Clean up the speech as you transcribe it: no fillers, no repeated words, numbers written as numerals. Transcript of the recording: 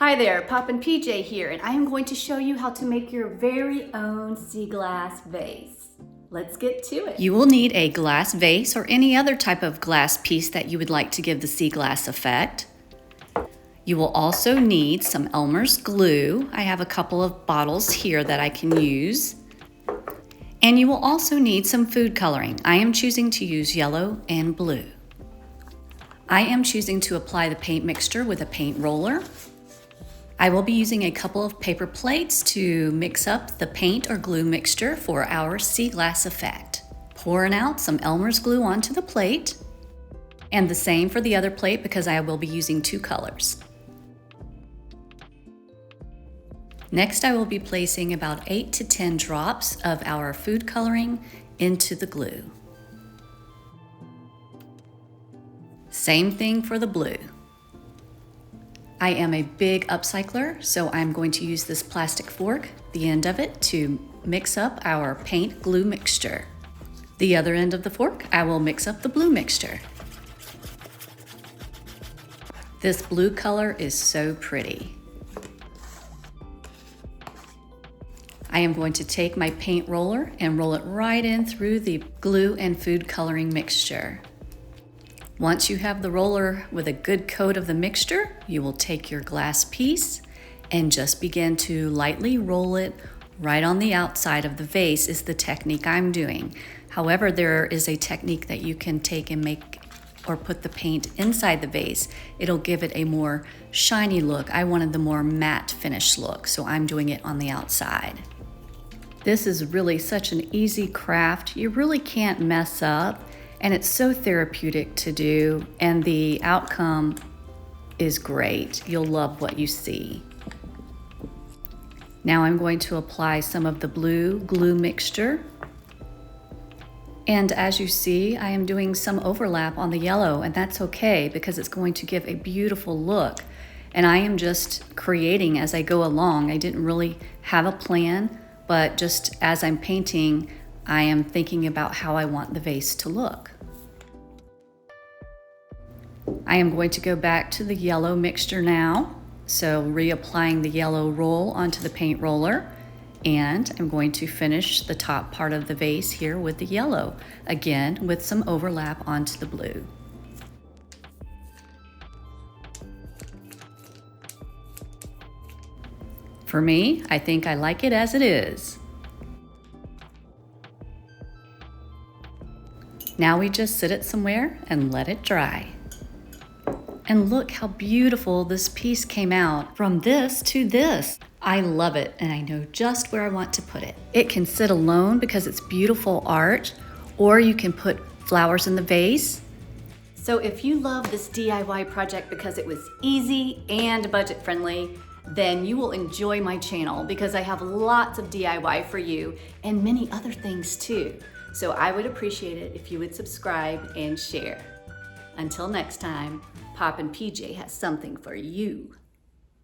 Hi there, Poppin' PJ here, and I am going to show you how to make your very own sea glass vase. Let's get to it. You will need a glass vase or any other type of glass piece that you would like to give the sea glass effect. You will also need some Elmer's glue. I have a couple of bottles here that I can use. And you will also need some food coloring. I am choosing to use yellow and blue. I am choosing to apply the paint mixture with a paint roller. I will be using a couple of paper plates to mix up the paint or glue mixture for our sea glass effect. Pouring out some Elmer's glue onto the plate, and the same for the other plate because I will be using two colors. Next, I will be placing about 8 to 10 drops of our food coloring into the glue. Same thing for the blue. I am a big upcycler, so I'm going to use this plastic fork, the end of it, to mix up our paint glue mixture. The other end of the fork, I will mix up the blue mixture. This blue color is so pretty. I am going to take my paint roller and roll it right in through the glue and food coloring mixture. Once you have the roller with a good coat of the mixture, you will take your glass piece and just begin to lightly roll it right on the outside of the vase is the technique I'm doing. However, there is a technique that you can take and make or put the paint inside the vase. It'll give it a more shiny look. I wanted the more matte finish look, so I'm doing it on the outside. This is really such an easy craft. You really can't mess up. And it's so therapeutic to do, and the outcome is great. You'll love what you see. Now I'm going to apply some of the blue glue mixture. And as you see, I am doing some overlap on the yellow, and that's okay because it's going to give a beautiful look. And I am just creating as I go along. I didn't really have a plan, but just as I'm painting, I am thinking about how I want the vase to look. I am going to go back to the yellow mixture now. So reapplying the yellow roll onto the paint roller, and I'm going to finish the top part of the vase here with the yellow, again with some overlap onto the blue. For me, I think I like it as it is. Now we just sit it somewhere and let it dry. And look how beautiful this piece came out from this to this. I love it, and I know just where I want to put it. It can sit alone because it's beautiful art, or you can put flowers in the vase. So if you love this DIY project because it was easy and budget friendly, then you will enjoy my channel because I have lots of DIY for you and many other things too. So I would appreciate it if you would subscribe and share. Until next time, Poppin' PJ has something for you.